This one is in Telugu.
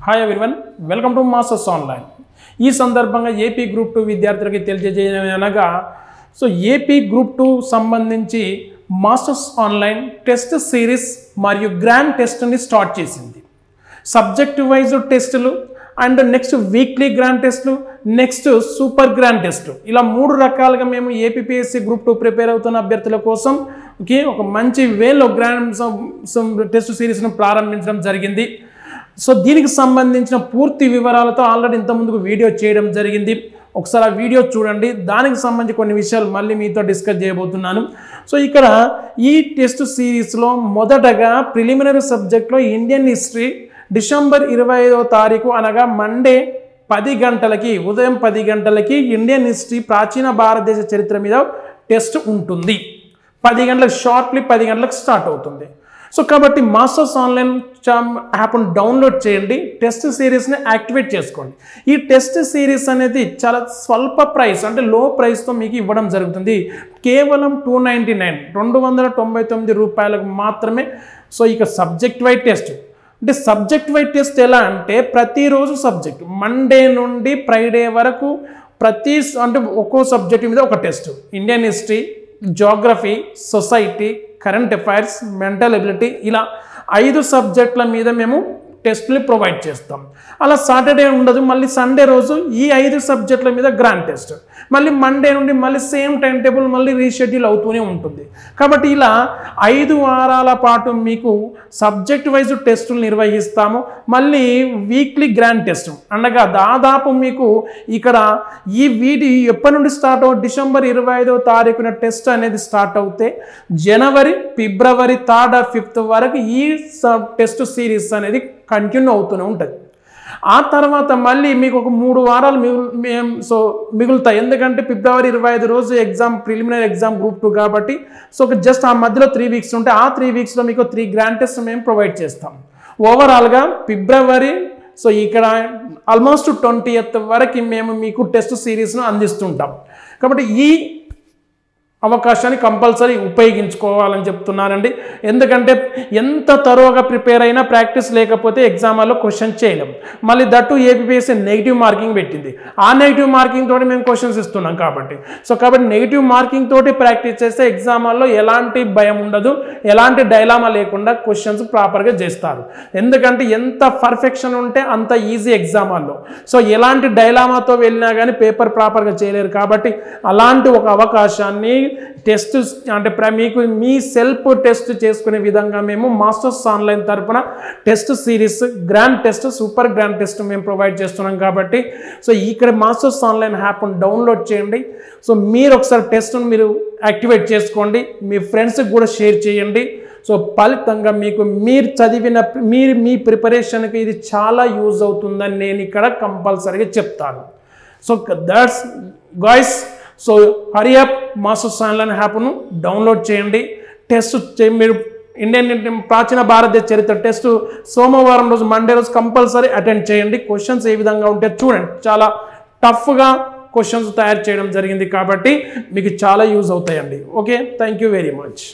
Hi everyone, welcome to masters online. ఈ సందర్భంగా ఏపీ గ్రూప్ 2 విద్యార్థులకి తెలియజేయనగా ఏపీ గ్రూప్ 2 సంబంధించి మాస్టర్స్ ఆన్లైన్ టెస్ట్ సిరీస్ మరియు గ్రాండ్ టెస్ట్ని స్టార్ట్ చేసింది. సబ్జెక్ట్ వైజ్ టెస్టులు అండ్ నెక్స్ట్ వీక్లీ గ్రాండ్ టెస్టులు, నెక్స్ట్ సూపర్ గ్రాండ్ టెస్టులు, ఇలా 3 రకాలుగా మేము ఏపీపీఎస్సీ గ్రూప్ 2 ప్రిపేర్ అవుతున్న అభ్యర్థుల కోసం ఒక మంచి వేలో గ్రాండ్ టెస్ట్ సిరీస్ను ప్రారంభించడం జరిగింది. దీనికి సంబంధించిన పూర్తి వివరాలతో ఆల్రెడీ ఇంతకుముందుకు వీడియో చేయడం జరిగింది. ఒకసారి ఆ వీడియో చూడండి. దానికి సంబంధించి కొన్ని విషయాలు మళ్ళీ మీతో డిస్కస్ చేయబోతున్నాను. ఇక్కడ ఈ టెస్ట్ సిరీస్లో మొదటగా ప్రిలిమినరీ సబ్జెక్ట్లో ఇండియన్ హిస్టరీ డిసెంబర్ 25వ తారీఖు అనగా మండే 10 గంటలకి, ఉదయం 10 గంటలకి ఇండియన్ హిస్టరీ ప్రాచీన భారతదేశ చరిత్ర మీద టెస్ట్ ఉంటుంది. 10 గంటలకు షార్ప్లీ 10 గంటలకు స్టార్ట్ అవుతుంది. కాబట్టి మాస్టర్స్ ఆన్లైన్ యాప్ను డౌన్లోడ్ చేయండి, టెస్ట్ సిరీస్ని యాక్టివేట్ చేసుకోండి. ఈ టెస్ట్ సిరీస్ అనేది చాలా స్వల్ప ప్రైస్, అంటే లో ప్రైస్తో మీకు ఇవ్వడం జరుగుతుంది. కేవలం 299 రూపాయలకు మాత్రమే. ఇక సబ్జెక్ట్ వైజ్ టెస్ట్ అంటే సబ్జెక్ట్ వైజ్ టెస్ట్ ఎలా అంటే ప్రతిరోజు సబ్జెక్ట్, మండే నుండి ఫ్రైడే వరకు అంటే ఒక్కో సబ్జెక్ట్ మీద ఒక test. Indian history, geography, society, current affairs, mental ability, ఇలా 5 సబ్జెక్టుల మీద మేము టెస్ట్ని ప్రొవైడ్ చేస్తాం. అలా సాటర్డే ఉండదు, మళ్ళీ సండే రోజు ఈ 5 సబ్జెక్టుల మీద గ్రాండ్ టెస్ట్, మళ్ళీ మండే నుండి మళ్ళీ సేమ్ టైం టేబుల్ మళ్ళీ రీషెడ్యూల్ అవుతూనే ఉంటుంది. కాబట్టి ఇలా 5 వారాల పాటు మీకు సబ్జెక్ట్ వైజ్ టెస్టులు నిర్వహిస్తాము. మళ్ళీ వీక్లీ గ్రాండ్ టెస్ట్ అనగా దాదాపు మీకు ఇక్కడ ఈ వీడియో ఎప్పటి నుండి స్టార్ట్ డిసెంబర్ 25వ తారీఖున టెస్ట్ అనేది స్టార్ట్ అవుతే జనవరి, ఫిబ్రవరి 3rd or 5th వరకు ఈ టెస్ట్ సిరీస్ అనేది కంటిన్యూ అవుతూనే ఉంటుంది. ఆ తర్వాత మళ్ళీ మీకు ఒక 3 వారాలు మిగులుతాయి. ఎందుకంటే ఫిబ్రవరి 25 రోజు ఎగ్జామ్, ప్రిలిమినరీ ఎగ్జామ్ గ్రూప్ 2 కాబట్టి జస్ట్ ఆ మధ్యలో 3 వీక్స్ ఉంటే ఆ 3 వీక్స్లో మీకు 3 గ్రాండ్ టెస్ట్ మేము ప్రొవైడ్ చేస్తాం. ఓవరాల్గా ఫిబ్రవరి ఇక్కడ ఆల్మోస్ట్ 20th వరకు మేము మీకు టెస్ట్ సిరీస్ను అందిస్తుంటాం. కాబట్టి ఈ అవకాశాన్ని కంపల్సరీ ఉపయోగించుకోవాలని చెప్తున్నానండి. ఎందుకంటే ఎంత తరువుగా ప్రిపేర్ అయినా ప్రాక్టీస్ లేకపోతే ఎగ్జామ్లో క్వశ్చన్ చేయలేం. మళ్ళీ దట్టు ఏపీపీఎస్సీ నెగిటివ్ మార్కింగ్ పెట్టింది. ఆ నెగిటివ్ మార్కింగ్ తోటి మేము క్వశ్చన్స్ ఇస్తున్నాం కాబట్టి నెగిటివ్ మార్కింగ్ తోటి ప్రాక్టీస్ చేస్తే ఎగ్జామ్లో ఎలాంటి భయం ఉండదు, ఎలాంటి డైలామా లేకుండా క్వశ్చన్స్ ప్రాపర్గా చేస్తారు. ఎందుకంటే ఎంత పర్ఫెక్షన్ ఉంటే అంత ఈజీ ఎగ్జామ్లో. ఎలాంటి డైలామాతో వెళ్ళినా కానీ పేపర్ ప్రాపర్గా చేయలేరు. కాబట్టి అలాంటి ఒక అవకాశాన్ని టెస్ట్ అంటే మీకు మీ సెల్ఫ్ టెస్ట్ చేసుకునే విధంగా మేము మాస్టర్స్ ఆన్లైన్ తరపున test series, grand test, super grand test మేము ప్రొవైడ్ చేస్తున్నాం. కాబట్టి ఇక్కడ మాస్టర్స్ ఆన్లైన్ యాప్ను డౌన్లోడ్ చేయండి. మీరు ఒకసారి టెస్ట్ను మీరు యాక్టివేట్ చేసుకోండి, మీ ఫ్రెండ్స్కి కూడా షేర్ చేయండి. ఫలితంగా మీరు చదివిన మీ ప్రిపరేషన్కి ఇది చాలా యూజ్ అవుతుందని నేను ఇక్కడ కంపల్సరీగా చెప్తాను. That's guys, hurry up, masters online యాప్ను డౌన్లోడ్ చేయండి. టెస్ట్ మీరు ఇండియన్ ప్రాచీన భారతదేశ చరిత్ర టెస్ట్ సోమవారం రోజు, మండే రోజు కంపల్సరీ అటెండ్ చేయండి. క్వశ్చన్స్ ఏ విధంగా ఉంటే చూడండి, చాలా టఫ్గా క్వశ్చన్స్ తయారు చేయడం జరిగింది కాబట్టి మీకు చాలా యూజ్ అవుతాయండి. Okay, thank you very much.